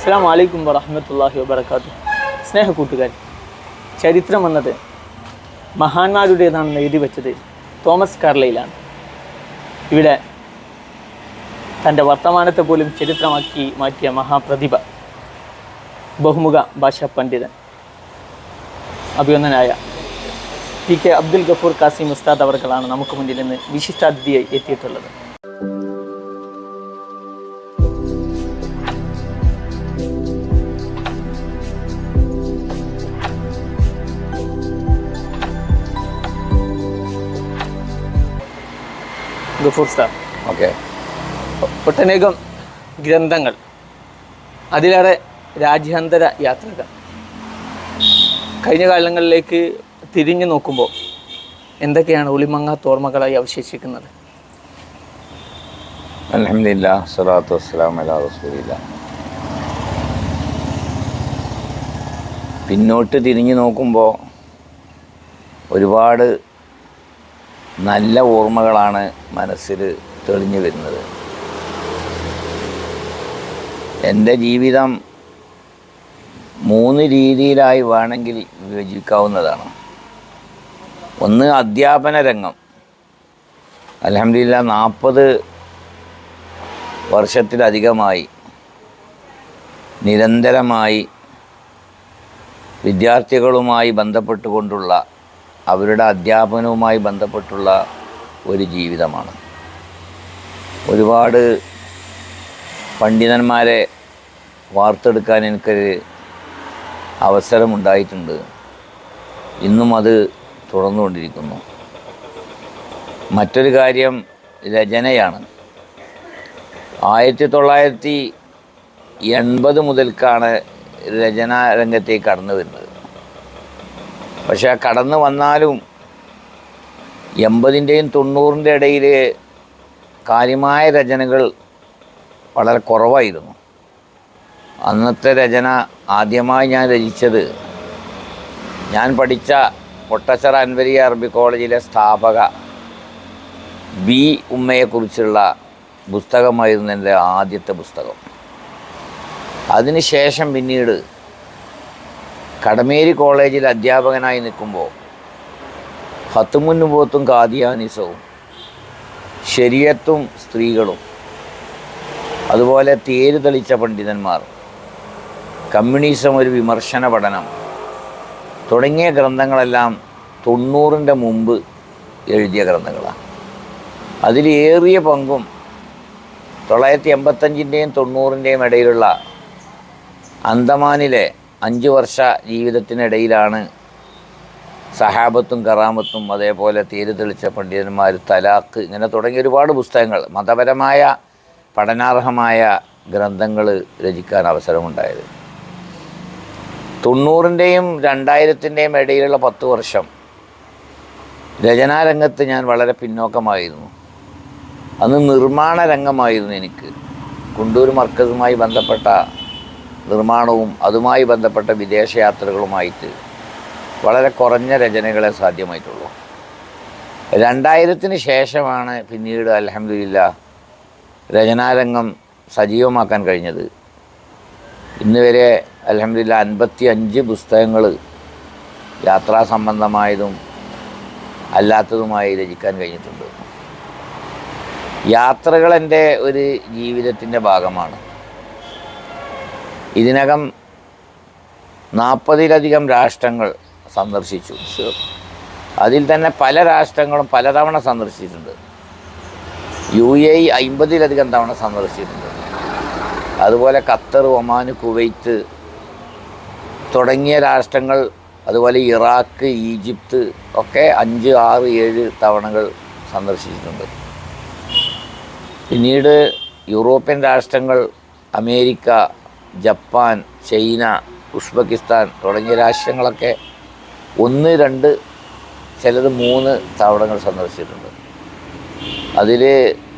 അസ്സലാമു അലൈക്കും വറഹ്മത്തുള്ളാഹി വബറകാതുഹു. സ്നേഹക്കൂട്ടുകാർ, ചരിത്രം എന്നത് മഹാന്മാരുടേതാണെന്ന് എഴുതി വെച്ചത് തോമസ് കാർലൈലാണ്. ഇവിടെ തൻ്റെ വർത്തമാനത്തെ പോലും ചരിത്രമാക്കി മാറ്റിയ മഹാപ്രതിഭ, ബഹുമുഖ ഭാഷാ പണ്ഡിതൻ, അഭിനന്ദനായ PK അബ്ദുൽ ഗഫൂർ കാസിം ഉസ്താദ് അവർകളാണ് നമുക്ക് മുന്നിൽ നിന്ന് വിശിഷ്ടാതിഥിയായി എത്തിയിട്ടുള്ളത്. Gafoor sir, okay. ഒട്ടനേകം ഗ്രന്ഥങ്ങൾ, അതിലേറെ രാജ്യാന്തര യാത്രകൾ. കഴിഞ്ഞ കാലങ്ങളിലേക്ക് തിരിഞ്ഞു നോക്കുമ്പോൾ എന്തൊക്കെയാണ് ഒളിമങ്ങാത്ത ഓർമ്മകളായി അവശേഷിക്കുന്നത്? അൽഹംദുലില്ലാഹ് സ്വലാത്തു വസ്സലാമു അലാ റസൂലില്ലാഹ്. പിന്നോട്ട് തിരിഞ്ഞു നോക്കുമ്പോൾ ഒരുപാട് നല്ല ഓർമ്മകളാണ് മനസ്സിൽ തെളിഞ്ഞു വരുന്നത്. എൻ്റെ ജീവിതം 3 രീതിയിലായി വേണമെങ്കിൽ വിഭജിക്കാവുന്നതാണ്. ഒന്ന്, അധ്യാപന രംഗം. അൽഹംദുലില്ലാഹ് 40 വർഷത്തിലധികമായി നിരന്തരമായി വിദ്യാർത്ഥികളുമായി ബന്ധപ്പെട്ടുകൊണ്ടുള്ള, അവരുടെ അധ്യാപനവുമായി ബന്ധപ്പെട്ടുള്ള ഒരു ജീവിതമാണ്. ഒരുപാട് പണ്ഡിതന്മാരെ വാർത്തെടുക്കാൻ എനിക്കൊരു അവസരമുണ്ടായിട്ടുണ്ട്. ഇന്നും അത് തുടർന്നുകൊണ്ടിരിക്കുന്നു. മറ്റൊരു കാര്യം രചനയാണ്. 1980 മുതൽക്കാണ് രചനാ രംഗത്തേക്ക് കടന്നു വരുന്നത്. പക്ഷേ ആ കടന്നു വന്നാലും 80ൻ്റെയും 90ൻ്റെ ഇടയിൽ കാര്യമായ രചനകൾ വളരെ കുറവായിരുന്നു. അന്നത്തെ രചന ആദ്യമായി ഞാൻ രചിച്ചത് ഞാൻ പഠിച്ച പൊട്ടച്ചറ അൻവരിയ അറബി കോളേജിലെ സ്ഥാപക ബി ഉമ്മയെക്കുറിച്ചുള്ള പുസ്തകമായിരുന്നു എൻ്റെ ആദ്യത്തെ പുസ്തകം. അതിനുശേഷം പിന്നീട് കടമേരി കോളേജിൽ അധ്യാപകനായി നിൽക്കുമ്പോൾ ഖത്മുൻ നുബുവത്തും ഖാദിയാനിസവും ശരീഅത്തും സ്ത്രീകളും, അതുപോലെ തേര് തെളിച്ച പണ്ഡിതന്മാർ, കമ്മ്യൂണിസം ഒരു വിമർശന പഠനം തുടങ്ങിയ ഗ്രന്ഥങ്ങളെല്ലാം 90ൻ്റെ മുമ്പ് എഴുതിയ ഗ്രന്ഥങ്ങളാണ്. അതിലേറിയ പങ്കും 1985ൻ്റെയും 90ൻ്റെയും ഇടയിലുള്ള അന്തമാനിലെ 5 വർഷ ജീവിതത്തിനിടയിലാണ് സഹാബത്തും കറാമത്തും, അതേപോലെ തേര് തെളിച്ച പണ്ഡിതന്മാർ, തലാഖ്, ഇങ്ങനെ തുടങ്ങിയ ഒരുപാട് പുസ്തകങ്ങൾ, മതപരമായ പഠനാർഹമായ ഗ്രന്ഥങ്ങൾ രചിക്കാൻ അവസരമുണ്ടായത്. 90ൻ്റെയും 2000ൻ്റെയും ഇടയിലുള്ള 10 വർഷം രചനാരംഗത്ത് ഞാൻ വളരെ പിന്നോക്കമായിരുന്നു. അന്ന് നിർമ്മാണ രംഗമായിരുന്നു എനിക്ക്. കുണ്ടൂർ മർക്കസുമായി ബന്ധപ്പെട്ട നിർമ്മാണവും അതുമായി ബന്ധപ്പെട്ട വിദേശയാത്രകളുമായിട്ട് വളരെ കുറഞ്ഞ രചനകളെ സാധ്യമായിട്ടുള്ളൂ. 2000ത്തിന് ശേഷമാണ് പിന്നീട് അൽഹംദുലില്ലാഹ് രചനാരംഗം സജീവമാക്കാൻ കഴിഞ്ഞത്. ഇന്ന് വരെ അൽഹംദുലില്ലാഹ് 55 പുസ്തകങ്ങൾ യാത്രാ സംബന്ധമായതും അല്ലാത്തതുമായി രചിക്കാൻ കഴിഞ്ഞിട്ടുണ്ട്. യാത്രകൾ എൻ്റെ ഒരു ജീവിതത്തിൻ്റെ ഭാഗമാണ്. ഇതിനകം 40ലധികം രാഷ്ട്രങ്ങൾ സന്ദർശിച്ചു. അതിൽ തന്നെ പല രാഷ്ട്രങ്ങളും പലതവണ സന്ദർശിച്ചിട്ടുണ്ട്. UAE 50ലധികം തവണ സന്ദർശിച്ചിട്ടുണ്ട്. അതുപോലെ ഖത്തർ, ഒമാൻ, കുവൈത്ത് തുടങ്ങിയ രാഷ്ട്രങ്ങൾ, അതുപോലെ ഇറാഖ്, ഈജിപ്ത് ഒക്കെ 5, 6, 7 തവണകൾ സന്ദർശിച്ചിട്ടുണ്ട്. പിന്നീട് യൂറോപ്യൻ രാഷ്ട്രങ്ങൾ, അമേരിക്ക, ജപ്പാൻ, ചൈന, ഉസ്ബെക്കിസ്ഥാൻ തുടങ്ങിയ രാഷ്ട്രങ്ങളൊക്കെ 1, 2, ചിലത് 3 തവണകൾ സന്ദർശിച്ചിട്ടുണ്ട്. അതിൽ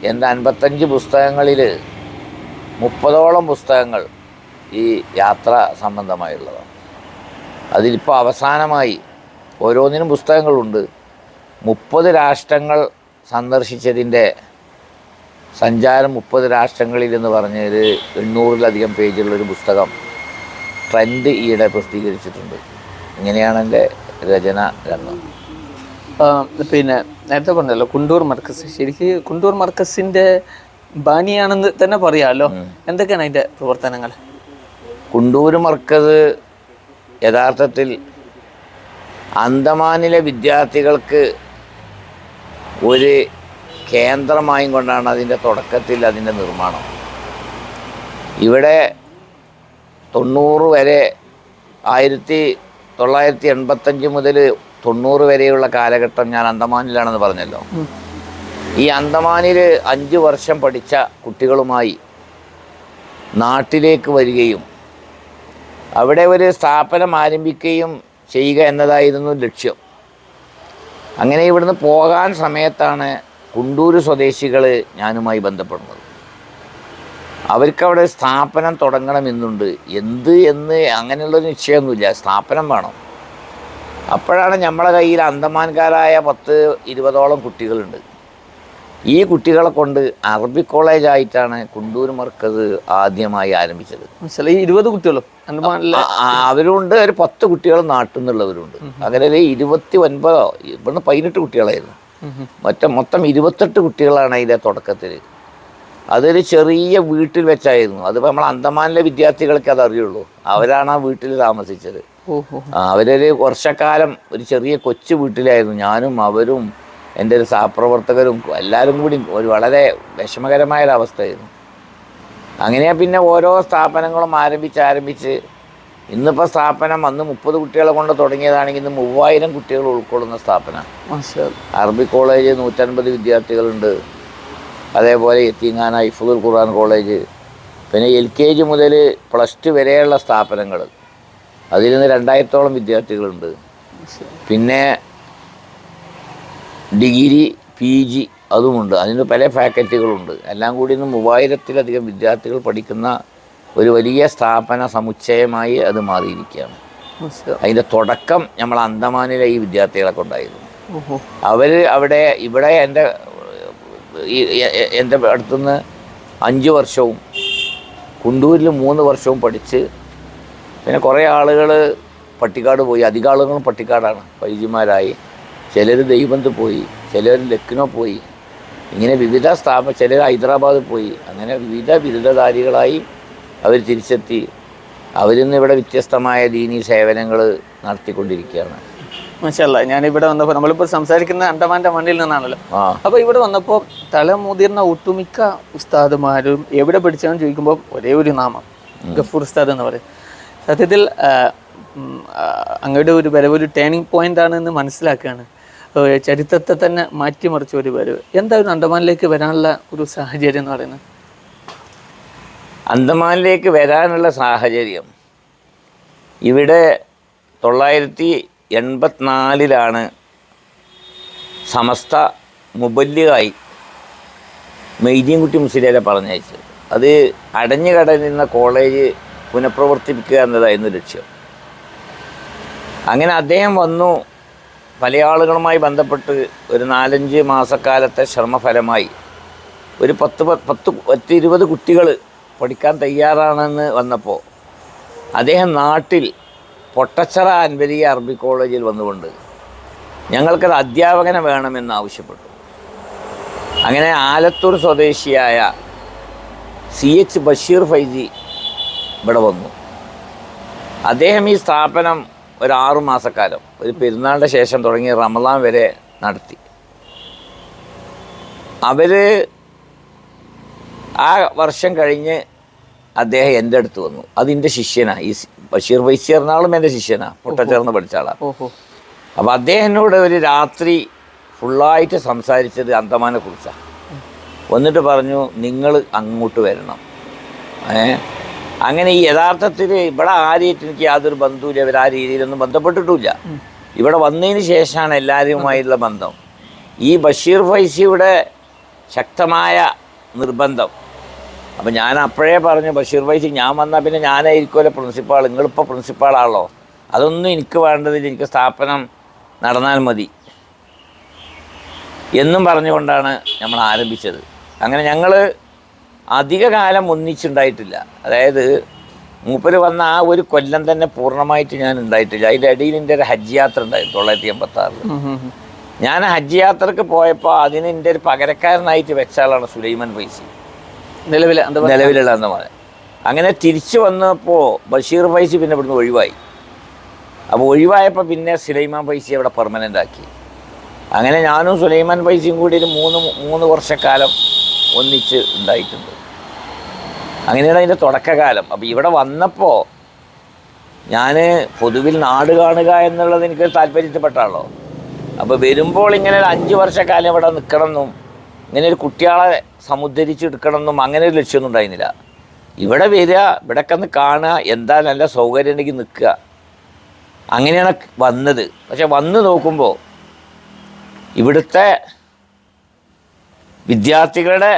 എൻ്റെ 55 പുസ്തകങ്ങളിൽ 30ഓളം പുസ്തകങ്ങൾ ഈ യാത്ര സംബന്ധമായുള്ളതാണ്. അതിലിപ്പോൾ അവസാനമായി ഓരോന്നിനും പുസ്തകങ്ങളുണ്ട്. 30 രാഷ്ട്രങ്ങൾ സന്ദർശിച്ചതിൻ്റെ സഞ്ചാരം 30 രാഷ്ട്രങ്ങളിൽ എന്ന് പറഞ്ഞ ഒരു 800-ലധികം പേജുള്ളൊരു പുസ്തകം ട്രെൻഡ് ഈയിടെ പ്രസിദ്ധീകരിച്ചിട്ടുണ്ട്. ഇങ്ങനെയാണ് എൻ്റെ രചനാ രംഗം. പിന്നെ നേരത്തെ പറഞ്ഞല്ലോ കുണ്ടൂർ മർക്കസ്, ശരിക്ക് കുണ്ടൂർ മർക്കസിൻ്റെ ബാനിയാണെന്ന് തന്നെ പറയാമല്ലോ. എന്തൊക്കെയാണ് അതിൻ്റെ പ്രവർത്തനങ്ങൾ? കുണ്ടൂർ മർക്കസ് യഥാർത്ഥത്തിൽ അന്തമാനിലെ വിദ്യാർത്ഥികൾക്ക് ഒരു കേന്ദ്രമായും കൊണ്ടാണ് അതിൻ്റെ തുടക്കത്തിൽ അതിൻ്റെ നിർമ്മാണം. ഇവിടെ 90 വരെ 1985 മുതൽ 90 വരെയുള്ള കാലഘട്ടം ഞാൻ അന്തമാനിലാണെന്ന് പറഞ്ഞല്ലോ. ഈ അന്തമാനിൽ 5 വർഷം പഠിച്ച കുട്ടികളുമായി നാട്ടിലേക്ക് വരികയും അവിടെ ഒരു സ്ഥാപനം ആരംഭിക്കുകയും ചെയ്യുക എന്നതായിരുന്നു ലക്ഷ്യം. അങ്ങനെ ഇവിടുന്ന് പോകാൻ സമയത്താണ് കുണ്ടൂർ സ്വദേശികൾ ഞാനുമായി ബന്ധപ്പെടുന്നത്. അവർക്കവിടെ സ്ഥാപനം തുടങ്ങണമെന്നുണ്ട്. എന്ന് അങ്ങനെയുള്ളൊരു നിശ്ചയമൊന്നുമില്ല, സ്ഥാപനം വേണം. അപ്പോഴാണ് നമ്മളെ കയ്യിൽ അന്തമാൻകാരായ 10-20ഓളം കുട്ടികളുണ്ട്. ഈ കുട്ടികളെ കൊണ്ട് അറബി കോളേജായിട്ടാണ് കുണ്ടൂർ മർക്കസ് ആദ്യമായി ആരംഭിച്ചത്. 20 കുട്ടികളും അവരുണ്ട്, ഒരു 10 കുട്ടികൾ നാട്ടിൽ നിന്നുള്ളവരുണ്ട്. അങ്ങനെ 29, ഇവിടുന്ന് 18 കുട്ടികളായിരുന്നു. മൊത്തം 28 കുട്ടികളാണ് അതിൻ്റെ തുടക്കത്തിൽ. അതൊരു ചെറിയ വീട്ടിൽ വെച്ചായിരുന്നു. അതിപ്പോൾ നമ്മൾ അന്തമാനിലെ വിദ്യാർത്ഥികൾക്ക് അതറിയുള്ളൂ. അവരാണ് ആ വീട്ടിൽ താമസിച്ചത്. അവരൊരു വർഷക്കാലം ഒരു ചെറിയ കൊച്ചു വീട്ടിലായിരുന്നു. ഞാനും അവരും എൻ്റെ ഒരു സഹപ്രവർത്തകരും എല്ലാവരും കൂടി ഒരു വളരെ വിഷമകരമായൊരവസ്ഥയായിരുന്നു. അങ്ങനെയാണ് പിന്നെ ഓരോ സ്ഥാപനങ്ങളും ആരംഭിച്ച് ഇന്നിപ്പോൾ സ്ഥാപനം അന്ന് 30 കുട്ടികളെ കൊണ്ട് തുടങ്ങിയതാണെങ്കിൽ ഇന്ന് 3000 കുട്ടികൾ ഉൾക്കൊള്ളുന്ന സ്ഥാപനം. അറബി കോളേജ് 150 വിദ്യാർത്ഥികളുണ്ട്. അതേപോലെ യത്തീംഖാന, ഹിഫ്ളുൽ ഖുർആൻ കോളേജ്, പിന്നെ LKG മുതൽ +2 വരെയുള്ള സ്ഥാപനങ്ങൾ, അതിൽ നിന്ന് 2000ഓളം വിദ്യാർത്ഥികളുണ്ട്. പിന്നെ ഡിഗ്രി PG അതുമുണ്ട്. അതിന് പല ഫാക്കൽറ്റികളുണ്ട്. എല്ലാം കൂടി ഇന്ന് 3000-ലധികം വിദ്യാർത്ഥികൾ പഠിക്കുന്ന ഒരു വലിയ സ്ഥാപന സമുച്ചയമായി അത് മാറിയിരിക്കുകയാണ്. അതിൻ്റെ തുടക്കം നമ്മൾ അന്തമാനിലെ ഈ വിദ്യാർത്ഥികളെ കൊണ്ടായിരുന്നു. അവർ ഇവിടെ എൻ്റെ അടുത്തുനിന്ന് 5 വർഷവും കുണ്ടൂരിൽ 3 വർഷവും പഠിച്ച് പിന്നെ കുറേ ആളുകൾ പട്ടിക്കാട് പോയി. അധികം ആളുകളും പട്ടിക്കാടാണ് പരിചയമാരായി. ചിലർ ദൈവബന്ധ് പോയി, ചിലർ ലക്നോ പോയി. ഇങ്ങനെ വിവിധ ചിലർ ഹൈദരാബാദ് പോയി. അങ്ങനെ വിവിധ ബിരുദധാരികളായി അവർ തിരിച്ചെത്തി. അവരിന്ന് ഇവിടെ വ്യത്യസ്തമായ ദീനീ സേവനങ്ങൾ നടത്തിക്കൊണ്ടിരിക്കുകയാണ്. മാഷാഅല്ലാ. ഞാനിവിടെ വന്നപ്പോൾ നമ്മളിപ്പോൾ സംസാരിക്കുന്ന അണ്ടമാൻ്റെ മണ്ണിൽ നിന്നാണല്ലോ. അപ്പോൾ ഇവിടെ വന്നപ്പോൾ തലമുതിർന്ന ഒട്ടുമിക്ക ഉസ്താദുമാരും എവിടെ പഠിച്ചാന്ന് ചോദിക്കുമ്പോൾ ഒരേ ഒരു നാമം, ഗഫൂർ ഉസ്താദ് എന്ന് പറയും. സത്യത്തിൽ അങ്ങയുടെ ഒരു വരവ് ഒരു ടേണിംഗ് പോയിന്റ് ആണെന്ന് മനസ്സിലാക്കുകയാണ്. ചരിത്രത്തെ തന്നെ മാറ്റിമറിച്ച ഒരു വരവ്. എന്തായിരുന്നു അന്തമാനിലേക്ക് വരാനുള്ള ഒരു സാഹചര്യം എന്ന് പറയുന്നത്? അന്തമാനിലേക്ക് വരാനുള്ള സാഹചര്യം ഇവിടെ 984 സമസ്ത മുബല്ലിഗായി മെയ്തീൻകുട്ടി മുസ്ലിയാരെ പറഞ്ഞയച്ചത്. അത് അടഞ്ഞു കിടന്നിരുന്ന കോളേജ് പുനഃപ്രവർത്തിപ്പിക്കുക എന്നതായിരുന്നു ലക്ഷ്യം. അങ്ങനെ അദ്ദേഹം വന്നു. പല ആളുകളുമായി ബന്ധപ്പെട്ട് ഒരു 4-5 മാസക്കാലത്തെ ശ്രമഫലമായി ഒരു 10-20 കുട്ടികൾ പഠിക്കാൻ തയ്യാറാണെന്ന് വന്നപ്പോൾ അദ്ദേഹം നാട്ടിൽ പൊട്ടച്ചിറ അൻവരിയ അറബി കോളേജിൽ വന്നുകൊണ്ട് ഞങ്ങൾക്കത് അധ്യാപകനെ വേണമെന്ന് ആവശ്യപ്പെട്ടു. അങ്ങനെ ആലത്തൂർ സ്വദേശിയായ CH ബഷീർ ഫൈസി ഇവിടെ വന്നു. അദ്ദേഹം ഈ സ്ഥാപനം ഒരു 6 മാസക്കാലം, ഒരു പെരുന്നാളിൻ്റെ ശേഷം തുടങ്ങി റമദാൻ വരെ നടത്തി. അവർ ആ വർഷം കഴിഞ്ഞ് അദ്ദേഹം എൻ്റെ അടുത്ത് വന്നു. അതിൻ്റെ ശിഷ്യനാണ് ഈ ബഷീർ ഫൈസി എറണാകുളം. എൻ്റെ ശിഷ്യനാണ്, പൊട്ടച്ചേർന്ന് പഠിച്ച ആളാണ്. അപ്പോൾ അദ്ദേഹത്തിനോട് ഒരു രാത്രി ഫുള്ളായിട്ട് സംസാരിച്ചത് അന്തമാനെ കുറിച്ചാണ്. വന്നിട്ട് പറഞ്ഞു, നിങ്ങൾ അങ്ങോട്ട് വരണം. അങ്ങനെ ഈ യഥാർത്ഥത്തിൽ ഇവിടെ ആരെയും എനിക്ക് യാതൊരു ബന്ധവുമില്ല. ഇവർ ആ രീതിയിലൊന്നും ബന്ധപ്പെട്ടിട്ടില്ല. ഇവിടെ വന്നതിന് ശേഷമാണ് എല്ലാവരുമായുള്ള ബന്ധം. ഈ ബഷീർ ഫൈസിയുടെ ശക്തമായ നിർബന്ധം. അപ്പം ഞാൻ അപ്പോഴേ പറഞ്ഞു, ബഷീർ ഫൈസി ഞാൻ വന്നാൽ പിന്നെ ഞാനായിരിക്കുമല്ലോ പ്രിൻസിപ്പാൾ, നിങ്ങളിപ്പോൾ പ്രിൻസിപ്പാളാണല്ലോ, അതൊന്നും എനിക്ക് വേണ്ടതില്ല, എനിക്ക് സ്ഥാപനം നടന്നാൽ മതി എന്നും പറഞ്ഞുകൊണ്ടാണ് നമ്മൾ ആരംഭിച്ചത്. അങ്ങനെ ഞങ്ങൾ അധിക കാലം ഒന്നിച്ചുണ്ടായിട്ടില്ല. അതായത് മൂപ്പര് വന്ന ആ ഒരു കൊല്ലം തന്നെ പൂർണ്ണമായിട്ട് ഞാൻ ഉണ്ടായിട്ടില്ല. അതിൻ്റെ ഇടയിൽ എൻ്റെ ഒരു ഹജ്ജ് യാത്ര ഉണ്ടായിരുന്നു 1986. ഞാൻ ഹജ്ജ് യാത്രക്ക് പോയപ്പോൾ അതിന് എൻ്റെ ഒരു പകരക്കാരനായിട്ട് വെച്ച ആളാണ് സുലൈമാൻ ഫൈസി, നിലവിലുള്ള അന്തമാൻ. അങ്ങനെ തിരിച്ചു വന്നപ്പോൾ ബഷീർ ഫൈസി പിന്നെ ഇവിടുന്ന് ഒഴിവായി. അപ്പോൾ ഒഴിവായപ്പോൾ പിന്നെ സുലൈമാൻ ഫൈസി അവിടെ പെർമനൻ്റ് ആക്കി. അങ്ങനെ ഞാനും സുലൈമാൻ ഫൈസിയും കൂടി ഒരു മൂന്ന് വർഷക്കാലം ഒന്നിച്ച് ഉണ്ടായിട്ടുണ്ട്. അങ്ങനെയാണ് അതിൻ്റെ തുടക്കകാലം. അപ്പോൾ ഇവിടെ വന്നപ്പോൾ ഞാൻ പൊതുവിൽ നാട് കാണുക എന്നുള്ളത് എനിക്കൊരു താല്പര്യത്തിൽപ്പെട്ടാണല്ലോ. അപ്പോൾ വരുമ്പോൾ ഇങ്ങനെ ഒരു 5 വർഷക്കാലം ഇവിടെ നിൽക്കണമെന്നും ഇങ്ങനെ ഒരു കുട്ടികളെ സമുദ്ധരിച്ചെടുക്കണമെന്നും അങ്ങനെ ഒരു ലക്ഷ്യമൊന്നും ഉണ്ടായിരുന്നില്ല. ഇവിടെ വരിക, ഇവിടെയൊക്കെ ഒന്ന് കാണുക, എന്താ നല്ല സൗകര്യം ഉണ്ടെങ്കിൽ നിൽക്കുക, അങ്ങനെയാണ് വന്നത്. പക്ഷെ വന്ന് നോക്കുമ്പോൾ ഇവിടുത്തെ വിദ്യാർത്ഥികളുടെ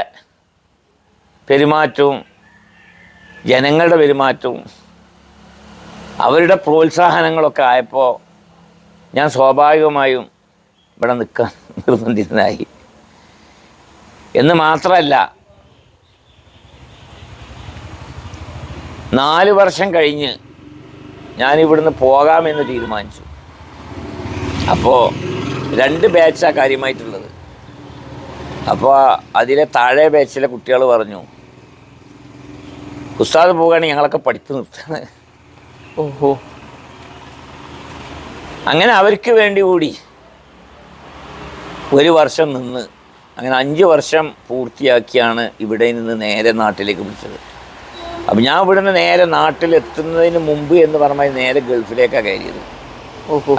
പെരുമാറ്റവും ജനങ്ങളുടെ പെരുമാറ്റവും അവരുടെ പ്രോത്സാഹനങ്ങളൊക്കെ ആയപ്പോൾ ഞാൻ സ്വാഭാവികമായും ഇവിടെ നിൽക്കാൻ നിർബന്ധിതനായി. എന്ന് മാത്രമല്ല, 4 വർഷം കഴിഞ്ഞ് ഞാനിവിടുന്ന് പോകാമെന്ന് തീരുമാനിച്ചു. അപ്പോൾ 2 ബാച്ചാണ് കാര്യമായിട്ടുള്ളത്. അപ്പോൾ അതിലെ താഴെ ബാച്ചിലെ കുട്ടികൾ പറഞ്ഞു, ഉസ്താദ് പോവുകയാണെങ്കിൽ ഞങ്ങളൊക്കെ പഠിപ്പ് നിർത്തുകയാണ്. ഓഹോ. അങ്ങനെ അവർക്ക് വേണ്ടി കൂടി 1 വർഷം നിന്ന് അങ്ങനെ 5 വർഷം പൂർത്തിയാക്കിയാണ് ഇവിടെ നിന്ന് നേരെ നാട്ടിലേക്ക് വിളിച്ചത്. അപ്പം ഞാൻ ഇവിടെ നിന്ന് നേരെ നാട്ടിലെത്തുന്നതിന് മുമ്പ് എന്ന് പറഞ്ഞാൽ നേരെ ഗൾഫിലേക്കാണ് കയറിയത്.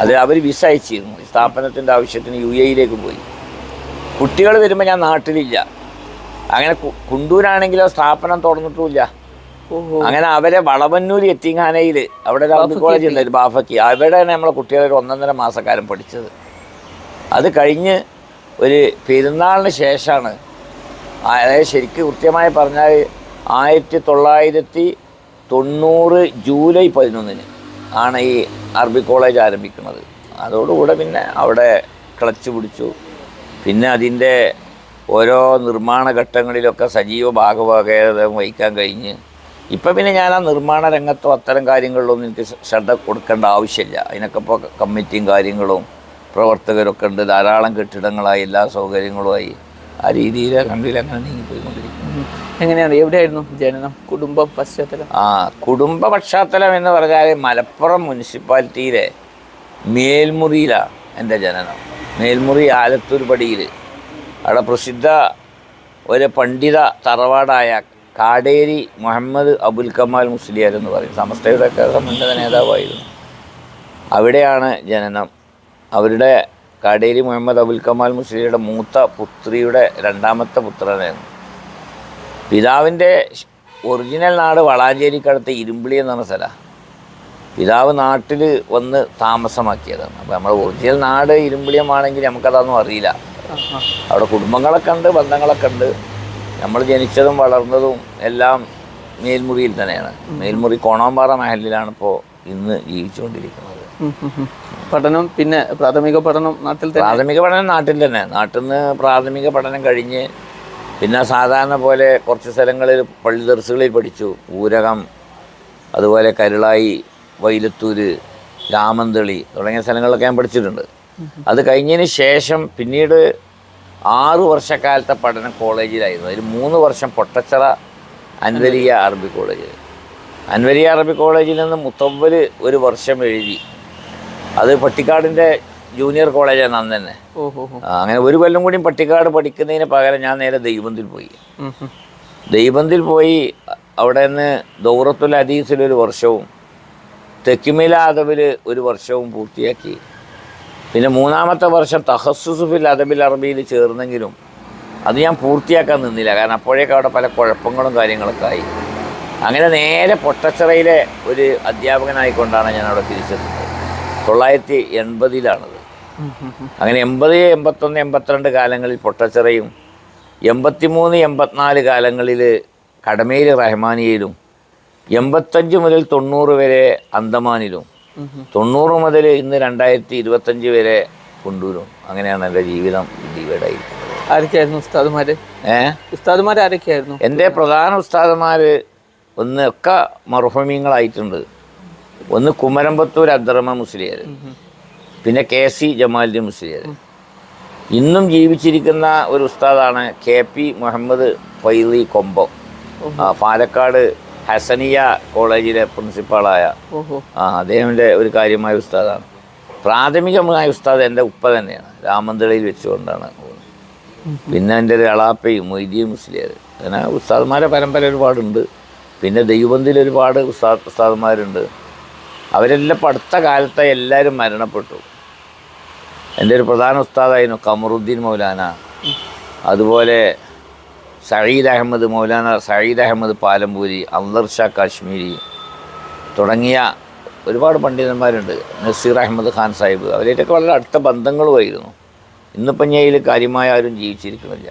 അത് അവർ വിസ അയച്ചിരുന്നു. സ്ഥാപനത്തിൻ്റെ ആവശ്യത്തിന് UAE പോയി. കുട്ടികൾ വരുമ്പോൾ ഞാൻ നാട്ടിലില്ല. അങ്ങനെ കുണ്ടൂരാണെങ്കിലോ സ്ഥാപനം തുറന്നിട്ടുമില്ല. അങ്ങനെ അവരെ വളവന്നൂർ യത്തീംഖാനയിൽ അവിടെ ഒരു അറബി കോളേജ് ഉണ്ടായിരുന്നു, ബാഫയ്ക്ക്. അവിടെയാണ് നമ്മളെ കുട്ടികളൊരു 1.5 മാസക്കാലം പഠിച്ചത്. അത് കഴിഞ്ഞ് ഒരു പെരുന്നാളിന് ശേഷമാണ്, അതായത് ശരിക്കും കൃത്യമായി പറഞ്ഞാൽ 1990 ജൂലൈ 11 ആണ് ഈ അറബി കോളേജ് ആരംഭിക്കുന്നത്. അതോടുകൂടെ പിന്നെ അവിടെ ക്ലച്ച് പിടിച്ചു. പിന്നെ അതിൻ്റെ ഓരോ നിർമ്മാണ ഘട്ടങ്ങളിലൊക്കെ സജീവ ഭാഗഭാഗം വഹിക്കാൻ കഴിഞ്ഞ് ഇപ്പം പിന്നെ ഞാൻ ആ നിർമ്മാണ രംഗത്തോ അത്തരം കാര്യങ്ങളിലൊന്നും എനിക്ക് ശ്രദ്ധ കൊടുക്കേണ്ട ആവശ്യമില്ല. അതിനൊക്കെ ഇപ്പോൾ കമ്മിറ്റിയും കാര്യങ്ങളും പ്രവർത്തകരൊക്കെ ഉണ്ട്, ധാരാളം കെട്ടിടങ്ങളായി, എല്ലാ സൗകര്യങ്ങളുമായി. ആ രീതിയിൽ കണ്ടില്ല അങ്ങനെ നീങ്ങിപ്പോയിക്കൊണ്ടിരിക്കുന്നു. എങ്ങനെയാണ്, എവിടെയായിരുന്നു ജനനം, കുടുംബം, പശ്ചാത്തലം? കുടുംബ പശ്ചാത്തലം എന്ന് പറഞ്ഞാൽ മലപ്പുറം മുനിസിപ്പാലിറ്റിയിലെ മേൽമുറിയിലാണ് എൻ്റെ ജനനം. മേൽമുറി ആലത്തൂർ പടിയിൽ. അവിടെ പ്രസിദ്ധ ഒരു പണ്ഡിത തറവാടായ കാടേരി മുഹമ്മദ് അബുൽ കമാൽ മുസ്ലിയാർ എന്ന് പറയും, സമസ്തയുടെയൊക്കെ സമുന്നത നേതാവായിരുന്നു. അവിടെയാണ് ജനനം. അവരുടെ കാടേരി മുഹമ്മദ് അബുൽ കമാൽ മുസ്ലിയുടെ മൂത്ത പുത്രിയുടെ 2ാമത്തെ പുത്രനായിരുന്നു. പിതാവിൻ്റെ ഒറിജിനൽ നാട് വളാഞ്ചേരിക്കടുത്ത് ഇരുമ്പിളി എന്ന് പറഞ്ഞ സ്ഥലമാണ്. പിതാവ് നാട്ടിൽ വന്ന് താമസമാക്കിയതാണ്. അപ്പോൾ നമ്മുടെ ഒറിജിനൽ നാട് ഇരുമ്പിളിയമാണെങ്കിൽ നമുക്കതൊന്നും അറിയില്ല. അവിടെ കുടുംബങ്ങളൊക്കെ ഉണ്ട്, ബന്ധങ്ങളൊക്കെ ഉണ്ട്. നമ്മൾ ജനിച്ചതും വളർന്നതും എല്ലാം മേൽമുറിയിൽ തന്നെയാണ്. മേൽമുറി കോണാമ്പാറ മഹലിലാണ് ഇപ്പോൾ ഇന്ന് ജീവിച്ചുകൊണ്ടിരിക്കുന്നത്. പഠനം, പിന്നെ പ്രാഥമിക പഠനം നാട്ടിൽ തന്നെ? പ്രാഥമിക പഠനം നാട്ടിൽ തന്നെ. നാട്ടിൽ നിന്ന് പ്രാഥമിക പഠനം കഴിഞ്ഞ് പിന്നെ സാധാരണ പോലെ കുറച്ച് സ്ഥലങ്ങളിൽ പള്ളി ദർസുകളിൽ പഠിച്ചു. ഊരകം, അതുപോലെ കരുളായി, വൈലത്തൂർ, രാമന്തളി തുടങ്ങിയ സ്ഥലങ്ങളിലൊക്കെ ഞാൻ പഠിച്ചിട്ടുണ്ട്. അത് കഴിഞ്ഞതിന് ശേഷം പിന്നീട് 6 വർഷക്കാലത്തെ പഠനം കോളേജിലായിരുന്നു. അതിൽ 3 വർഷം പൊട്ടച്ചിറ അൻവരിയ അറബി കോളേജിൽ. അൻവരിയ അറബി കോളേജിൽ നിന്ന് മുത്തവ്വൽ 1 വർഷം എഴുതി. അത് പട്ടിക്കാടിൻ്റെ ജൂനിയർ കോളേജാണ് അന്ന് തന്നെ. അങ്ങനെ 1 കൊല്ലം കൂടിയും പട്ടിക്കാട് പഠിക്കുന്നതിന് പകരം ഞാൻ നേരെ ദൈവബന്ദിൽ പോയി. ദൈവബന്ദിൽ പോയി അവിടെ നിന്ന് ദൗറത്തുൽ ഹദീസിൽ 1 വർഷവും തെക്കിമില അദബിൽ 1 വർഷവും പൂർത്തിയാക്കി. പിന്നെ 3ാമത്തെ വർഷം തഹസ്സുസ് ഫിൽ അദബിൽ അറബിയിൽ ചേർന്നെങ്കിലും അത് ഞാൻ പൂർത്തിയാക്കാൻ നിന്നില്ല. കാരണം അപ്പോഴേക്കും അവിടെ പല കുഴപ്പങ്ങളും കാര്യങ്ങളൊക്കെ ആയി. അങ്ങനെ നേരെ പൊട്ടച്ചിറയിലെ ഒരു അധ്യാപകനായിക്കൊണ്ടാണ് ഞാൻ അവിടെ തിരിച്ചെത്തുന്നത്. 1980-ലാണത്. അങ്ങനെ 80, 81, 82 കാലങ്ങളിൽ പൊട്ടച്ചിറയും 83, 84 കാലങ്ങളിൽ കടമേരി റഹ്മാനിയയിലും 85 മുതൽ 90 വരെ അന്തമാനിലും 90 മുതൽ ഇന്ന് 2025 വരെ കുണ്ടൂരും. അങ്ങനെയാണ് എൻ്റെ ജീവിതം ഡിവൈഡായിരിക്കുന്നത്. ആരൊക്കെയായിരുന്നു ഉസ്താദുമാര്? ഉസ്താദുമാർ ആരൊക്കെയായിരുന്നു? എൻ്റെ പ്രധാന ഉസ്താദുമാർ ഒന്ന് ഒക്കെ മർഹൂമീങ്ങളായിട്ടുണ്ട്. ഒന്ന് കുമരമ്പത്തൂർ അബ്ദുറഹ്മാൻ മുസ്ലിയാർ, പിന്നെ KC ജമാലുദ്ദീൻ മുസ്ലിയാർ. ഇന്നും ജീവിച്ചിരിക്കുന്ന ഒരു ഉസ്താദാണ് KP മുഹമ്മദ് ഫൈലി കൊമ്പം, പാലക്കാട് ഹസനിയ കോളേജിലെ പ്രിൻസിപ്പാളായ അദ്ദേഹത്തിൻ്റെ ഒരു കാര്യമായ ഉസ്താദാണ്. പ്രാഥമികമായ ഉസ്താദ് എൻ്റെ ഉപ്പ തന്നെയാണ്, രാമന്തളിയിൽ വെച്ചുകൊണ്ടാണ്. പിന്നെ എൻ്റെ ഒരു എളാപ്പയും മൊയ്തീൻ മുസ്ലിയാർ. അങ്ങനെ ഉസ്താദന്മാരെ പരമ്പര ഒരുപാടുണ്ട്. പിന്നെ ദൈവബന്ധിൽ ഒരുപാട് ഉസ്താദന്മാരുണ്ട്. അവരെല്ലാം ഇപ്പം അടുത്ത കാലത്തെ എല്ലാവരും മരണപ്പെട്ടു. എൻ്റെ ഒരു പ്രധാന ഉസ്താദായിരുന്നു കമറുദ്ദീൻ മൗലാന, അതുപോലെ മൗലാന സയ്യിദ് അഹമ്മദ് പാലമ്പൂരി, അൻവർ ഷാ കാശ്മീരി തുടങ്ങിയ ഒരുപാട് പണ്ഡിതന്മാരുണ്ട്. നസീർ അഹമ്മദ് ഖാൻ സാഹിബ്, അവരായിട്ടൊക്കെ വളരെ അടുത്ത ബന്ധങ്ങളുമായിരുന്നു. ഇന്നിപ്പം ഞാൻ ഇതിൽ കാര്യമായ ആരും ജീവിച്ചിരിക്കുന്നില്ല.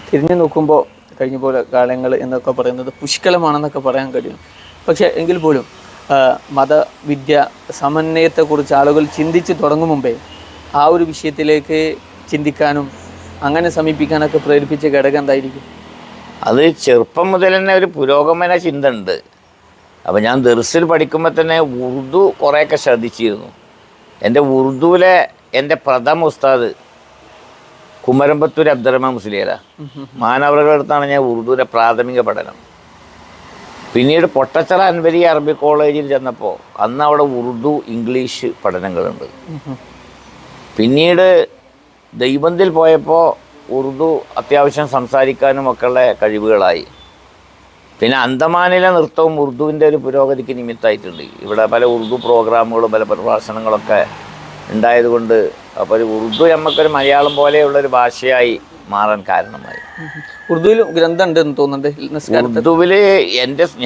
തിരിഞ്ഞു നോക്കുമ്പോൾ കഴിഞ്ഞ പോലെ കാലങ്ങൾ എന്നൊക്കെ പറയുന്നത് പുഷ്കലമാണെന്നൊക്കെ പറയാൻ കഴിയും. പക്ഷേ എങ്കിൽ പോലും മതവിദ്യ സമന്വയത്തെക്കുറിച്ച് ആളുകൾ ചിന്തിച്ച് തുടങ്ങും മുമ്പേ ആ ഒരു വിഷയത്തിലേക്ക് ചിന്തിക്കാനും അങ്ങനെ സമീപിക്കാനൊക്കെ പ്രേരിപ്പിച്ച ഘടകം എന്തായിരിക്കും? അത് ചെറുപ്പം മുതൽ തന്നെ ഒരു പുരോഗമന ചിന്ത ഉണ്ട്. അപ്പോൾ ഞാൻ ദർസിൽ പഠിക്കുമ്പോൾ തന്നെ ഉറുദു കുറേയൊക്കെ ശ്രദ്ധിച്ചിരുന്നു. എൻ്റെ ഉറുദുവിലെ എൻ്റെ പ്രഥമ ഉസ്താദ് കുമരമ്പത്തൂർ അബ്ദുറഹ്മാൻ മുസ്ലിയാരാണ്. മാനവറുകളുടെ അടുത്താണ് ഞാൻ ഉറുദുവിലെ പ്രാഥമിക പഠനം. പിന്നീട് പൊട്ടച്ചിറ അൻവരി അറബി കോളേജിൽ ചെന്നപ്പോൾ അന്ന് അവിടെ ഉറുദു ഇംഗ്ലീഷ് പഠനങ്ങളുണ്ട്. പിന്നീട് ദൈവബന്ധിൽ പോയപ്പോൾ ഉറുദു അത്യാവശ്യം സംസാരിക്കാനും ഒക്കെയുള്ള കഴിവുകളായി. പിന്നെ അന്തമാനിലെ നൃത്തവും ഉറുദുവിൻ്റെ ഒരു പുരോഗതിക്ക് നിമിത്തമായിട്ടുണ്ട്. ഇവിടെ പല ഉറുദു പ്രോഗ്രാമുകളും പല പ്രഭാഷണങ്ങളൊക്കെ ഉണ്ടായതുകൊണ്ട് അപ്പോൾ ഒരു ഉറുദു നമുക്കൊരു മലയാളം പോലെയുള്ളൊരു ഭാഷയായി മാറാൻ കാരണമായി. ഉറുദുവിൽ ഗ്രന്ഥം ഉണ്ടെന്ന് തോന്നുന്നുണ്ട്. ഉറുദുവിൽ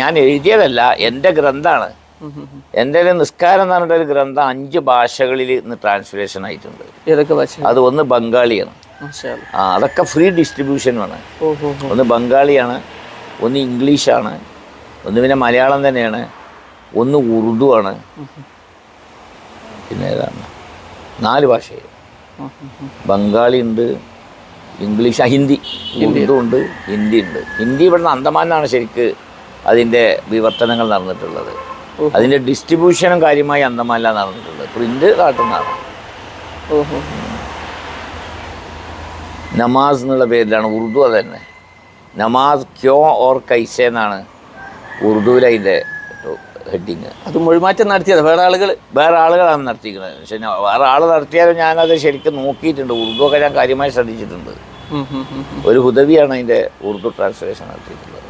ഞാൻ എഴുതിയതല്ല, എൻ്റെ ഗ്രന്ഥമാണ്. എൻ്റെ ഒരു നിസ്കാരം എന്ന് പറഞ്ഞിട്ടൊരു ഗ്രന്ഥം 5 ഭാഷകളിൽ ഇന്ന് ട്രാൻസ്ലേഷൻ ആയിട്ടുണ്ട്. ഏതൊക്കെ ഭാഷ? അത് ഒന്ന് ബംഗാളിയാണ്, അതൊക്കെ ഫ്രീ ഡിസ്ട്രിബ്യൂഷനാണ്. ഒന്ന് ബംഗാളിയാണ്, ഒന്ന് ഇംഗ്ലീഷാണ്, ഒന്ന് പിന്നെ മലയാളം തന്നെയാണ്, ഒന്ന് ഉറുദു ആണ്, പിന്നെ ഏതാണ് 4 ഭാഷയിൽ. ബംഗാളി ഉണ്ട്, ഇംഗ്ലീഷ്, ഹിന്ദി, ഉറുദു ഉണ്ട്, ഹിന്ദി ഉണ്ട്. ഹിന്ദി ഇവിടുന്ന് അന്തമാനാണ് ശരിക്ക് അതിൻ്റെ വിവർത്തനങ്ങൾ നടന്നിട്ടുള്ളത്. അതിൻ്റെ ഡിസ്ട്രിബ്യൂഷനും കാര്യമായി അന്തമാനിലാണ് നടന്നിട്ടുള്ളത്. പ്രിൻ്റ് കാട്ടുന്നതാണ്. നമാസ് എന്നുള്ള പേരിലാണ് ഉറുദു. അത് തന്നെ നമാസ് ക്യോ ഓർ കൈസെ എന്നാണ് ഉറുദുവിൽ അതിൻ്റെ ഹെഡിങ്. അത് മൊഴിമാറ്റം നടത്തിയത് വേറെ ആളുകളാണ് നടത്തിക്കുന്നത്. പക്ഷെ വേറെ ആൾ നടത്തിയാലും ഞാനത് ശരിക്കും നോക്കിയിട്ടുണ്ട്. ഉറുദു ഒക്കെ ഞാൻ കാര്യമായി ശ്രദ്ധിച്ചിട്ടുണ്ട്. ഒരു ഹുദവിയാണ് അതിൻ്റെ ഉറുദു ട്രാൻസ്ലേഷൻ നടത്തിയിട്ടുള്ളത്.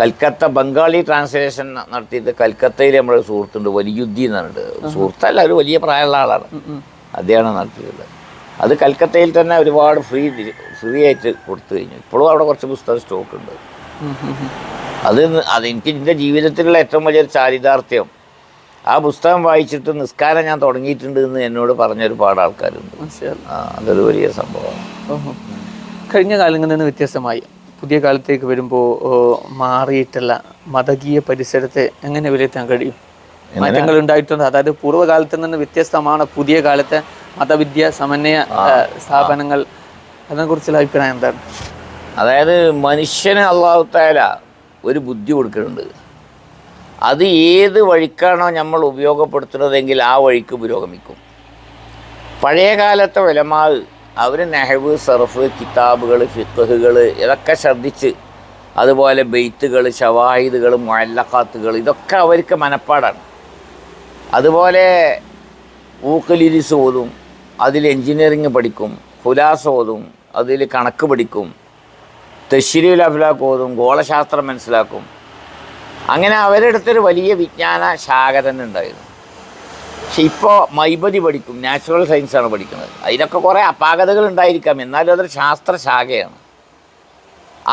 കൽക്കത്ത ബംഗാളി ട്രാൻസ്ലേഷൻ നടത്തിയിട്ട് കൽക്കത്തയിൽ നമ്മുടെ സുഹൃത്തുണ്ട്, വലിയുദ്ദീൻ എന്ന് പറഞ്ഞിട്ട്. സുഹൃത്തല്ല, ഒരു വലിയ പ്രായമുള്ള ആളാണ്. അദ്ദേഹമാണ് നടത്തിയിട്ടുള്ളത്. അത് കൽക്കത്തയിൽ തന്നെ ഒരുപാട് ഫ്രീ ആയിട്ട് കൊടുത്തു കഴിഞ്ഞു. ഇപ്പോഴും അവിടെ കുറച്ച് പുസ്തകം സ്റ്റോക്ക് ഉണ്ട്. അതെനിക്ക് എൻ്റെ ജീവിതത്തിലുള്ള ഏറ്റവും വലിയൊരു ചാരിതാർത്ഥ്യം. ആ പുസ്തകം വായിച്ചിട്ട് നിസ്കാരം ഞാൻ തുടങ്ങിയിട്ടുണ്ട് എന്ന് എന്നോട് പറഞ്ഞ ഒരുപാട് ആൾക്കാരുണ്ട്. അതൊരു വലിയ സംഭവമാണ്. കഴിഞ്ഞ കാലങ്ങളിൽ നിന്ന് വ്യത്യസ്തമായി പുതിയ കാലത്തേക്ക് വരുമ്പോൾ മാറിയിട്ടുള്ള മതകീയ പരിസരത്തെ എങ്ങനെ വിലയിരുത്താൻ കഴിയും? മാറ്റങ്ങൾ ഉണ്ടായിട്ടുണ്ട്. അതായത് പൂർവ്വകാലത്ത് നിന്ന് വ്യത്യസ്തമാണ് പുതിയ കാലത്തെ മതവിദ്യ സമന്വയ സ്ഥാപനങ്ങൾ. അതിനെക്കുറിച്ചുള്ള അഭിപ്രായം എന്താണ്? അതായത് മനുഷ്യന് അല്ലാഹു തആല ഒരു ബുദ്ധി കൊടുക്കുന്നുണ്ട്. അത് ഏത് വഴിക്കാണോ നമ്മൾ ഉപയോഗപ്പെടുത്തുന്നതെങ്കിൽ ആ വഴിക്ക് പുരോഗമിക്കും. പഴയ കാലത്തെ ഉലമാ അവർ നഹ്വ്, സർഫ്, കിതാബുകൾ, ഫിഖ്ഹുകൾ ഇതൊക്കെ ശ്രദ്ധിച്ച്, അതുപോലെ ബെയ്ത്തുകൾ, ശവാഹിദുകൾ, മുഅല്ലഖാത്തുകൾ ഇതൊക്കെ അവർക്ക് മനപ്പാടാണ്. അതുപോലെ ഊഖലിരിസ് ഓതും, അതിൽ എൻജിനീയറിങ് പഠിക്കും, ഖുലാസ് ഓതും, അതിൽ കണക്ക് പഠിക്കും, തശ്രീഉൽ അഫ്ലാഖ് ഓതും, ഗോളശാസ്ത്രം മനസ്സിലാക്കും. അങ്ങനെ അവരുടെ അടുത്തൊരു വലിയ വിജ്ഞാന ശാഖ തന്നെ ഉണ്ടായിരുന്നു. പക്ഷെ ഇപ്പോൾ മൈബതി പഠിക്കും, നാച്ചുറൽ സയൻസാണ് പഠിക്കുന്നത്. അതിനൊക്കെ കുറേ അപാകതകൾ ഉണ്ടായിരിക്കാം, എന്നാലും അതൊരു ശാസ്ത്രശാഖയാണ്.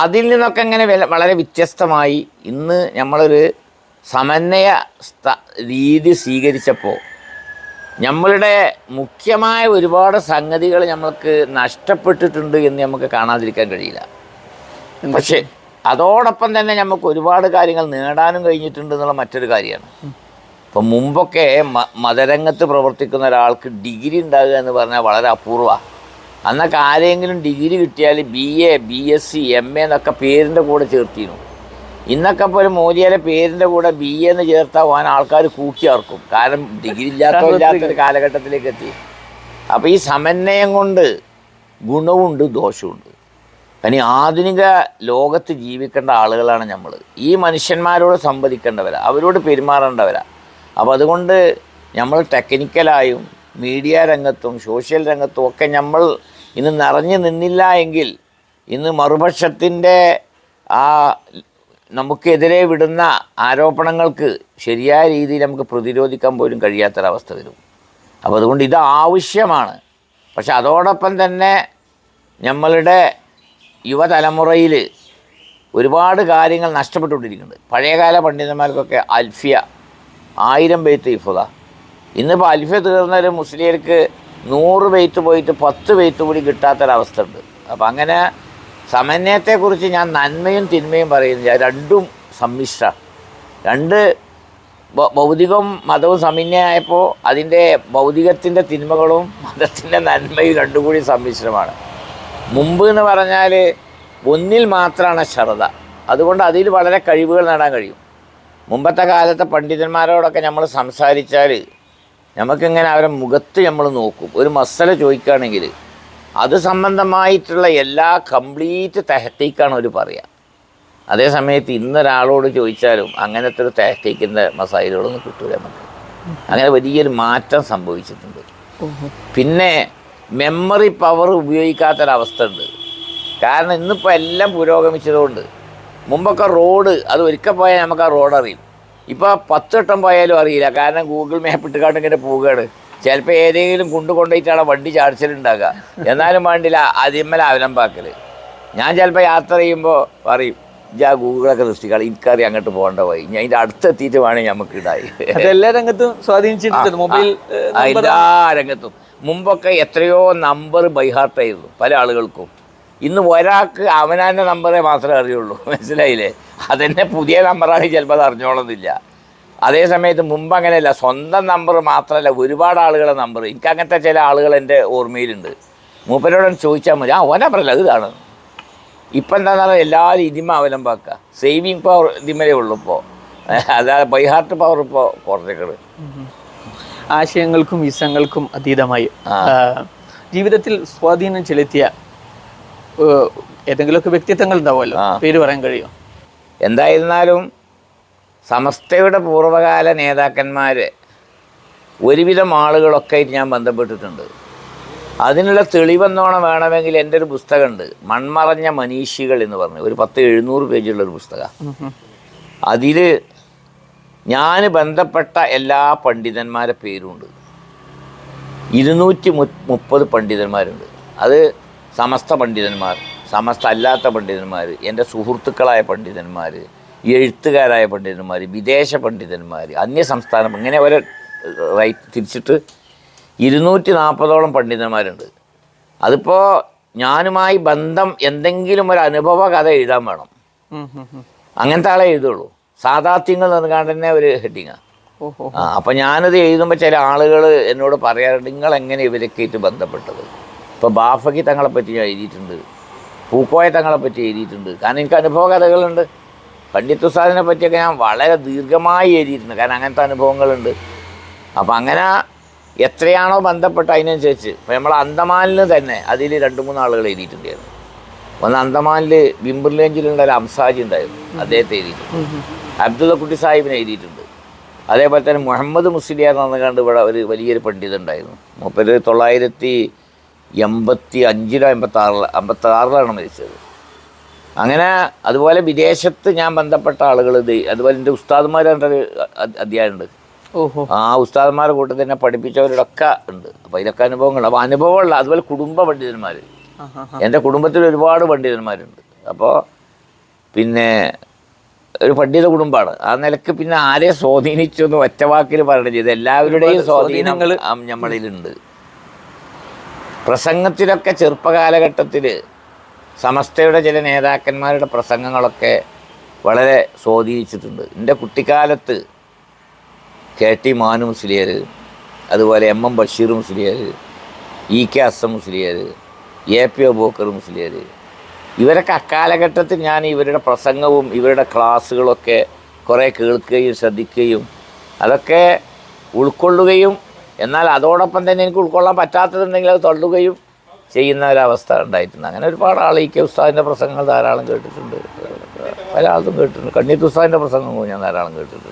അതിൽ നിന്നൊക്കെ ഇങ്ങനെ വളരെ വ്യത്യസ്തമായി ഇന്ന് നമ്മളൊരു സമന്വയ രീതി സ്വീകരിച്ചപ്പോൾ നമ്മളുടെ മുഖ്യമായ ഒരുപാട് സംഗതികൾ നമ്മൾക്ക് നഷ്ടപ്പെട്ടിട്ടുണ്ട് എന്ന് നമുക്ക് കാണാതിരിക്കാൻ കഴിയില്ല. പക്ഷേ അതോടൊപ്പം തന്നെ നമുക്ക് ഒരുപാട് കാര്യങ്ങൾ നേടാനും കഴിഞ്ഞിട്ടുണ്ട് എന്നുള്ള മറ്റൊരു കാര്യമാണ്. ഇപ്പം മുമ്പൊക്കെ മതരംഗത്ത് പ്രവർത്തിക്കുന്ന ഒരാൾക്ക് ഡിഗ്രി ഉണ്ടാകുക എന്ന് പറഞ്ഞാൽ വളരെ അപൂർവമാണ്. അന്നൊക്കെ ആരെങ്കിലും ഡിഗ്രി കിട്ടിയാൽ BA BSc MA എന്നൊക്കെ പേരിൻ്റെ കൂടെ ചേർത്തിരുന്നു. ഇന്നൊക്കെ ഇപ്പോൾ ഒരു മോദിയുടെ പേരിൻ്റെ കൂടെ BA എന്ന് ചേർത്താൽ പോകാൻ ആൾക്കാർ കൂട്ടിയാർക്കും. കാരണം ഡിഗ്രി ഇല്ലാത്തൊരു കാലഘട്ടത്തിലേക്ക് എത്തി. അപ്പോൾ ഈ സമന്വയം കൊണ്ട് ഗുണവുമുണ്ട് ദോഷവുമുണ്ട്. ഇനി ആധുനിക ലോകത്ത് ജീവിക്കേണ്ട ആളുകളാണ് നമ്മൾ. ഈ മനുഷ്യന്മാരോട് സംവദിക്കേണ്ടവരാ, അവരോട് പെരുമാറേണ്ടവരാ. അപ്പോൾ അതുകൊണ്ട് നമ്മൾ ടെക്നിക്കലായും മീഡിയ രംഗത്തും സോഷ്യൽ രംഗത്തും ഒക്കെ നമ്മൾ ഇന്ന് നിറഞ്ഞു നിന്നില്ല എങ്കിൽ ഇന്ന് മറുപക്ഷത്തിൻ്റെ ആ നമുക്കെതിരെ വിടുന്ന ആരോപണങ്ങൾക്ക് ശരിയായ രീതിയിൽ നമുക്ക് പ്രതിരോധിക്കാൻ പോലും കഴിയാത്തൊരവസ്ഥ വരും. അപ്പോൾ അതുകൊണ്ട് ഇത് ആവശ്യമാണ്. പക്ഷെ അതോടൊപ്പം തന്നെ നമ്മളുടെ യുവതലമുറയിൽ ഒരുപാട് കാര്യങ്ങൾ നഷ്ടപ്പെട്ടുകൊണ്ടിരിക്കുന്നുണ്ട്. പഴയകാല പണ്ഡിതന്മാർക്കൊക്കെ അൽഫിയ 1000 ബെയ്ത്ത് ഹിഫ്ള. ഇന്നിപ്പോൾ അൽഫിയ തീർന്നൊരു മുസ്ലിയർക്ക് 100 ബെയ്ത്ത് പോയിട്ട് 10 ബെയ്ത്ത് കൂടി കിട്ടാത്തൊരവസ്ഥ ഉണ്ട്. അപ്പോൾ അങ്ങനെ സമന്വയത്തെക്കുറിച്ച് ഞാൻ നന്മയും തിന്മയും പറയുന്നില്ല, രണ്ടും സമ്മിശ്ര. രണ്ട് ഭൗതികവും മതവും സമന്വയമായപ്പോൾ അതിൻ്റെ ഭൗതികത്തിൻ്റെ തിന്മകളും മതത്തിൻ്റെ നന്മയും രണ്ടും കൂടി സമ്മിശ്രമാണ്. മുമ്പ് എന്ന് പറഞ്ഞാൽ ഒന്നിൽ മാത്രമാണ് ശ്രദ്ധ. അതുകൊണ്ട് അതിൽ വളരെ കഴിവുകൾ നേടാൻ കഴിയും. മുമ്പത്തെ കാലത്തെ പണ്ഡിതന്മാരോടൊക്കെ നമ്മൾ സംസാരിച്ചാൽ നമുക്കിങ്ങനെ അവരുടെ മുഖത്ത് നമ്മൾ നോക്കും. ഒരു മസല ചോദിക്കുകയാണെങ്കിൽ അത് സംബന്ധമായിട്ടുള്ള എല്ലാ കംപ്ലീറ്റ് തെഹ്ക്കീക്കാണ് അവർ പറയുക. അതേസമയത്ത് ഇന്നൊരാളോട് ചോദിച്ചാലും അങ്ങനത്തെ ഒരു തെഹ്ക്കീക്കിൻ്റെ മസായിലുകളൊന്നും കിട്ടൂല നമുക്ക്. അങ്ങനെ വലിയൊരു മാറ്റം സംഭവിച്ചിട്ടുണ്ട്. പിന്നെ മെമ്മറി പവർ ഉപയോഗിക്കാത്തൊരവസ്ഥ ഉണ്ട്. കാരണം ഇന്നിപ്പോൾ എല്ലാം പുരോഗമിച്ചതുകൊണ്ട് മുമ്പൊക്കെ റോഡ് അത് ഒരിക്കൽ പോയാൽ നമുക്ക് ആ റോഡ് അറിയും. ഇപ്പോൾ 10 വട്ടം പോയാലും അറിയില്ല. കാരണം ഗൂഗിൾ മാപ്പ് ഇട്ടുകാണ്ട് ഇങ്ങനെ പോവുകയാണ്. ചിലപ്പോൾ ഏതെങ്കിലും കൊണ്ടുപോയിട്ടാണ് വണ്ടി ചാടിച്ചിട്ടുണ്ടാകുക. എന്നാലും വേണ്ടില്ല അതിന്മേൽ അവലംബാക്കൽ. ഞാൻ ചിലപ്പോൾ യാത്ര ചെയ്യുമ്പോൾ പറയും ഗൂഗിളൊക്കെ ദൃഷ്ടിക്കാൾ എനിക്കറിയാം അങ്ങോട്ട് പോകേണ്ട പോയി, ഞാൻ അതിൻ്റെ അടുത്തെത്തിയിട്ട് വേണമെങ്കിൽ നമുക്ക് ഇടായി. എല്ലാ രംഗത്തും സ്വാധീനിച്ചിട്ടുണ്ട് മൊബൈൽ. എല്ലാ രംഗത്തും മുമ്പൊക്കെ എത്രയോ നമ്പർ ബൈഹാർട്ടായിരുന്നു പല ആളുകൾക്കും. ഇന്ന് ഒരാൾക്ക് അവനാൻ്റെ നമ്പറേ മാത്രമേ അറിയുള്ളൂ. മനസ്സിലായില്ലേ? അതെന്നെ പുതിയ നമ്പറാണെങ്കിൽ ചിലപ്പോൾ അത് അറിഞ്ഞോളുന്നില്ല. അതേ സമയത്ത് മുമ്പ് അങ്ങനെയല്ല, സ്വന്തം നമ്പർ മാത്രമല്ല ഒരുപാട് ആളുകളെ നമ്പർ. എനിക്ക് അങ്ങനത്തെ ചില ആളുകൾ എൻ്റെ ഓർമ്മയിലുണ്ട്. മൂപ്പരോട് ചോദിച്ചാൽ മതി, ഓ നമ്പറല്ല അത് ഇതാണ്. ഇപ്പം എന്താണെന്ന് പറഞ്ഞാൽ എല്ലാവരും ഇതിമ അവലംബാക്കുക. സേവിങ് പവർ ഇതിമലേ ഉള്ളൂ ഇപ്പോൾ. അതായത് ബൈഹാർട്ട് പവർ ഇപ്പോൾ കുറച്ചേക്കട്. ആശയങ്ങൾക്കും വിസങ്ങൾക്കും അതീതമായി ജീവിതത്തിൽ സ്വാധീനം ചെലുത്തിയ ഏതെങ്കിലുമൊക്കെ വ്യക്തിത്വങ്ങൾ ഉണ്ടാവുമല്ലോ, പേര് പറയാൻ കഴിയും? എന്തായിരുന്നാലും സമസ്തയുടെ പൂർവ്വകാല നേതാക്കന്മാർ ഒരുവിധം ആളുകളൊക്കെ ഞാൻ ബന്ധപ്പെട്ടിട്ടുണ്ട്. അതിനുള്ള തെളിവെന്നോണം വേണമെങ്കിൽ എൻ്റെ ഒരു പുസ്തകമുണ്ട്, മൺമറഞ്ഞ മനീഷികൾ എന്ന് പറഞ്ഞ് ഒരു 1000-700 പേജുള്ളൊരു പുസ്തകം. അതിൽ ഞാൻ ബന്ധപ്പെട്ട എല്ലാ പണ്ഡിതന്മാരെ പേരുമുണ്ട്. 230 പണ്ഡിതന്മാരുണ്ട്. അത് സമസ്ത പണ്ഡിതന്മാർ, സമസ്ത അല്ലാത്ത പണ്ഡിതന്മാർ, എൻ്റെ സുഹൃത്തുക്കളായ പണ്ഡിതന്മാർ, എഴുത്തുകാരായ പണ്ഡിതന്മാർ, വിദേശ പണ്ഡിതന്മാർ, അന്യസംസ്ഥാനം, ഇങ്ങനെ ഒരു തിരിച്ചിട്ട് 240ഓളം പണ്ഡിതന്മാരുണ്ട്. അതിപ്പോൾ ഞാനുമായി ബന്ധം എന്തെങ്കിലും ഒരു അനുഭവ കഥ എഴുതാൻ വേണം. അങ്ങനത്തെ ആളെ എഴുതുള്ളൂ. സാദാത്യങ്ങൾ നൽകാണ്ട് തന്നെ ഒരു ഹെഡിങ്ങാണ്. അപ്പം ഞാനത് എഴുതുമ്പോൾ ചില ആളുകൾ എന്നോട് പറയാറുണ്ട്, നിങ്ങളെങ്ങനെ ഇവരൊക്കെ ആയിട്ട് ബന്ധപ്പെട്ടത്? ഇപ്പോൾ ബാഫക്കി തങ്ങളെപ്പറ്റി ഞാൻ എഴുതിയിട്ടുണ്ട്, പൂക്കോയ തങ്ങളെപ്പറ്റി എഴുതിയിട്ടുണ്ട്. കാരണം എനിക്ക് അനുഭവ കഥകളുണ്ട്. പണ്ഡിറ്റ് ഉസ്താദിനെ പറ്റിയൊക്കെ ഞാൻ വളരെ ദീർഘമായി എഴുതിയിട്ടുണ്ട്. കാരണം അങ്ങനത്തെ അനുഭവങ്ങളുണ്ട്. അപ്പം അങ്ങനെ എത്രയാണോ ബന്ധപ്പെട്ട അതിനനുസരിച്ച്. ഇപ്പോൾ നമ്മൾ അന്തമാനിൽ തന്നെ അതിൽ 2-3 ആളുകൾ എഴുതിയിട്ടുണ്ടായിരുന്നു. ഒന്ന് അന്തമാനിൽ ബിംബർലേഞ്ചിലുള്ള ഒരു അംസാജി ഉണ്ടായിരുന്നു, അദ്ദേഹത്തെ എഴുതിയിട്ടുണ്ട്. അബ്ദുള്ള കുട്ടി സാഹിബിനെ എഴുതിയിട്ടുണ്ട്. അതേപോലെ തന്നെ മുഹമ്മദ് മുസ്ലിയാർ എന്ന് കണ്ട് ഇവിടെ ഒരു വലിയൊരു പണ്ഡിതൻ ഉണ്ടായിരുന്നു. 985-86 56 മരിച്ചത്. അങ്ങനെ അതുപോലെ വിദേശത്ത് ഞാൻ ബന്ധപ്പെട്ട ആളുകൾ അതുപോലെ എൻ്റെ ഉസ്താദ്മാരൊരു അധ്യായമുണ്ട്. ആ ഉസ്താദ്മാരുടെ കൂട്ടത്തിൽ തന്നെ പഠിപ്പിച്ചവരോടൊക്കെ ഉണ്ട്. അപ്പോൾ ഇതിലൊക്കെ അനുഭവങ്ങൾ. അപ്പോൾ അനുഭവമുള്ള അതുപോലെ കുടുംബ പണ്ഡിതന്മാർ, എൻ്റെ കുടുംബത്തിൽ ഒരുപാട് പണ്ഡിതന്മാരുണ്ട്. അപ്പോൾ പിന്നെ ഒരു പണ്ഡിത കുടുംബമാണ്. ആ നിലക്ക് പിന്നെ ആരെ സ്വാധീനിച്ചു എന്ന് ഒറ്റവാക്കിൽ പറയണ ചെയ്ത് എല്ലാവരുടെയും സ്വാധീനങ്ങൾ നമ്മളിലുണ്ട്. പ്രസംഗത്തിലൊക്കെ ചെറുപ്പകാലഘട്ടത്തിൽ സമസ്തയുടെ ചില നേതാക്കന്മാരുടെ പ്രസംഗങ്ങളൊക്കെ വളരെ സ്വാധീനിച്ചിട്ടുണ്ട്. എൻ്റെ കുട്ടിക്കാലത്ത് KT മാനു മുസ്ലിയാർ, അതുപോലെ MM Basheer Musliyar, EK Assam Musliyar, AP Abubakar Musliyar, ഇവരൊക്കെ അക്കാലഘട്ടത്തിൽ ഞാൻ ഇവരുടെ പ്രസംഗവും ഇവരുടെ ക്ലാസ്സുകളൊക്കെ കുറേ കേൾക്കുകയും ശ്രദ്ധിക്കുകയും അതൊക്കെ ഉൾക്കൊള്ളുകയും, എന്നാൽ അതോടൊപ്പം തന്നെ എനിക്ക് ഉൾക്കൊള്ളാൻ പറ്റാത്തതുണ്ടെങ്കിൽ അത് തള്ളുകയും ചെയ്യുന്ന ഒരവസ്ഥ ഉണ്ടായിട്ടുണ്ട്. അങ്ങനെ ഒരുപാട് ആൾ ഇ കെ ഉസ്താദിൻ്റെ പ്രസംഗങ്ങൾ ധാരാളം കേട്ടിട്ടുണ്ട്, പല ആളും കേട്ടിട്ടുണ്ട്. കണ്ണീത്ത് ഉസ്താദിൻ്റെ പ്രസംഗവും ഞാൻ ധാരാളം കേട്ടിട്ടുണ്ട്.